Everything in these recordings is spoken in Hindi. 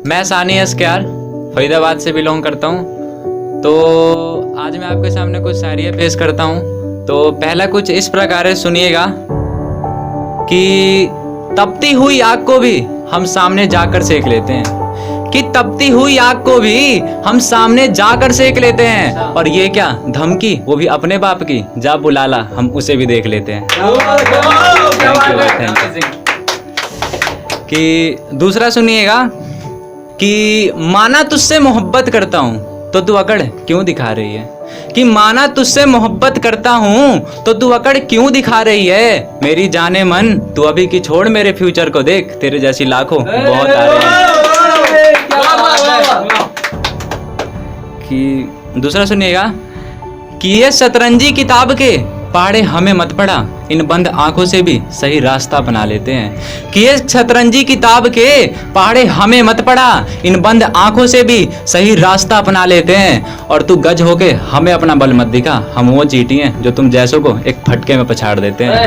मैं सानी अस्क्यार फरीदाबाद से बिलोंग करता हूँ। तो आज मैं आपके सामने कुछ शायरियाँ पेश करता हूँ। तो पहला कुछ इस प्रकार है, सुनिएगा कि तपती हुई आग को भी हम सामने जाकर सेक लेते हैं, कि तपती हुई आग को भी हम सामने जाकर सेक लेते हैं। और ये क्या धमकी, वो भी अपने बाप की, जा बुला ला, हम उसे भी देख लेते हैं। Thank you. कि दूसरा सुनिएगा कि माना तुझसे मोहब्बत करता हूँ तो तू अकड़ क्यों दिखा रही है, कि माना तुझसे मोहब्बत करता हूँ तो तू अकड़ क्यों दिखा रही है। मेरी जाने मन तू अभी की छोड़, मेरे फ्यूचर को देख, तेरे जैसी लाखों बहुत आ रहे हैं। कि दूसरा सुनिएगा कि ये शतरंजी किताब के पहाड़े हमें मत पड़ा, इन बंद आंखों से भी सही रास्ता अपना लेते हैं। कि ये शतरंजी किताब के पहाड़े हमें मत पड़ा, इन बंद आंखों से भी सही रास्ता अपना लेते हैं। और तू गज होके हमें अपना बल मत दिखा, हम वो चींटी हैं जो तुम जैसों को एक फटके में पछाड़ देते हैं।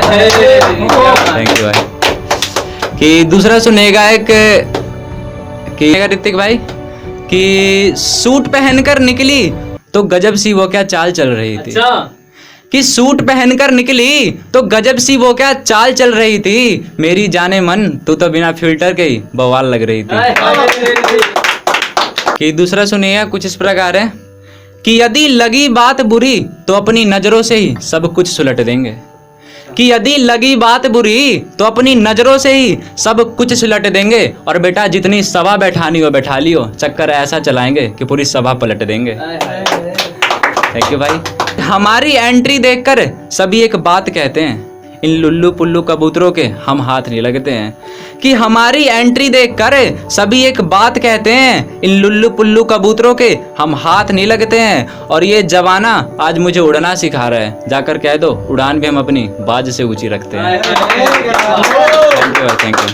थैंक यू भाई। कि दूसरा सुनेगा एक कि ऋतिक भाई कि सूट पहनकर निकली तो गजब सी वो क्या चाल चल रही थी। कि सूट पहनकर निकली तो गजब सी वो क्या चाल चल रही थी। मेरी जाने मन तू तो बिना फिल्टर के ही बवाल लग रही थी। कि दूसरा सुनिए कुछ इस प्रकार है कि यदि लगी बात बुरी तो अपनी नजरों से ही सब कुछ सुलट देंगे। कि यदि लगी बात बुरी तो अपनी नजरों से ही सब कुछ सुलट देंगे। और बेटा जितनी सभा बैठानी हो बैठा लियो, चक्कर ऐसा चलाएंगे कि पूरी सभा पलट देंगे। थैंक यू भाई। हमारी एंट्री देखकर सभी एक बात कहते हैं, इन लुल्लू पुल्लू कबूतरों के हम हाथ नहीं लगते हैं। कि हमारी एंट्री देखकर सभी एक बात कहते हैं, इन लुल्लू पुल्लू कबूतरों के हम हाथ नहीं लगते हैं। और ये जवाना आज मुझे उड़ना सिखा रहा है, जाकर कह दो उड़ान भी हम अपनी बाज से ऊंची रखते हैं। Thank you.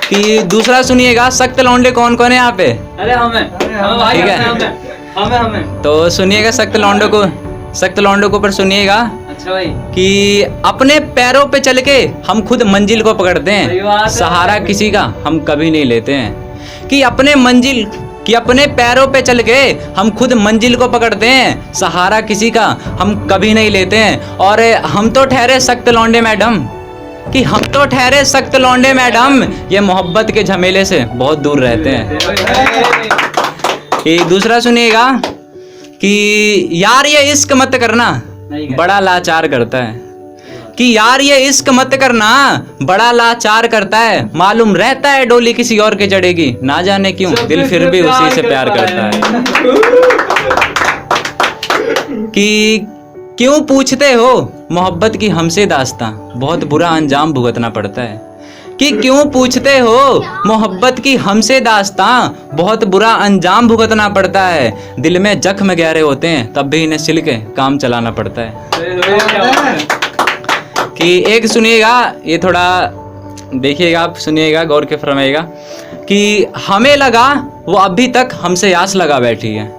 कि दूसरा सुनिएगा सख्त लौंडे कौन कौन है यहाँ पे? अरे हमें ठीक है, हमें तो सुनिएगा सख्त लौंडों को पर सुनिएगा। अच्छा भाई। कि अपने पैरों पे चल के हम खुद मंजिल को पकड़ते हैं, सहारा किसी का हम कभी नहीं लेते हैं। कि अपने पैरों पे चल के हम खुद मंजिल को पकड़ते हैं, सहारा किसी का हम कभी नहीं लेते हैं। और हम तो ठहरे सख्त लौंडे मैडम, कि हम तो ठहरे सख्त लौंडे मैडम, ये मोहब्बत के झमेले से बहुत दूर रहते हैं। कि दूसरा सुनिएगा कि यार ये इश्क मत करना बड़ा लाचार करता है। कि यार ये इश्क मत करना बड़ा लाचार करता है, मालूम रहता है डोली किसी और के चढ़ेगी, ना जाने क्यों दिल फिर भी उसी से प्यार करता है। कि क्यों पूछते हो मोहब्बत की हमसे दास्तां, बहुत बुरा अंजाम भुगतना पड़ता है। कि क्यों पूछते हो मोहब्बत की हमसे दास्तां, बहुत बुरा अंजाम भुगतना पड़ता है। दिल में जख्म गहरे होते हैं तब भी इन्हें सिल के काम चलाना पड़ता है। कि एक सुनिएगा, ये थोड़ा देखिएगा आप, सुनिएगा गौर के फरमाइएगा कि हमें लगा वो अभी तक हमसे आस लगा बैठी है।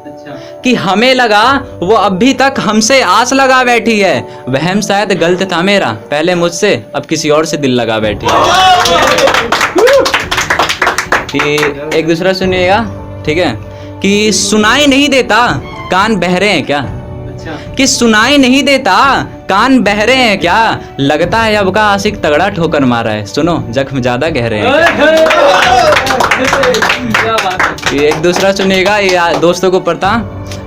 कि हमें लगा वो अभी तक हमसे आस लगा बैठी है, वहम शायद गलत था मेरा, पहले मुझसे अब किसी और से दिल लगा बैठी है। कि एक दूसरा सुनिएगा, ठीक है, कि सुनाई नहीं देता कान बहरे हैं क्या। कि सुनाई नहीं देता कान बहरे हैं क्या, लगता है अब का आशिक तगड़ा ठोकर मारा है, सुनो जख्म ज्यादा गहरे हैं। एक दूसरा सुनिएगा, ये दोस्तों को पढ़ता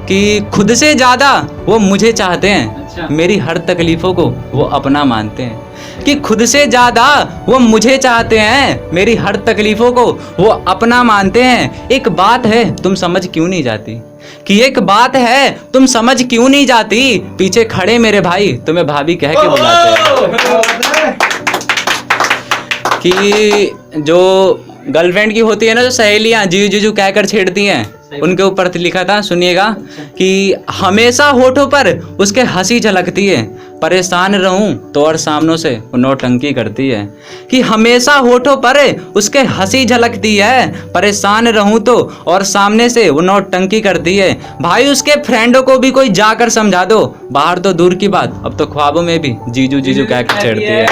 कि खुद से ज्यादा वो मुझे चाहते हैं, मेरी हर तकलीफों को वो अपना मानते हैं। कि खुद से ज्यादा वो मुझे चाहते हैं, मेरी हर तकलीफों को वो अपना मानते हैं। एक बात है तुम समझ क्यों नहीं जाती, कि एक बात है तुम समझ क्यों नहीं जाती, पीछे खड़े मेरे भाई तुम्हें भाभी कह के बुलाते हैं। कि जो गर्लफ्रेंड की होती है ना, जो सहेलियां जीजू जीजू कहकर छेड़ती हैं, उनके ऊपर लिखा था, सुनिएगा कि हमेशा होठों पर उसके हंसी झलकती है, परेशान रहूं तो और सामनों से वो नौटंकी करती है। कि हमेशा होठों पर उसके हंसी झलकती है, परेशान रहूं तो और सामने से वो नौटंकी करती है। भाई उसके फ्रेंडों को भी कोई जाकर समझा दो, बाहर तो दूर की बात अब तो ख्वाबों में भी जीजू जीजू कह के छेड़ती है।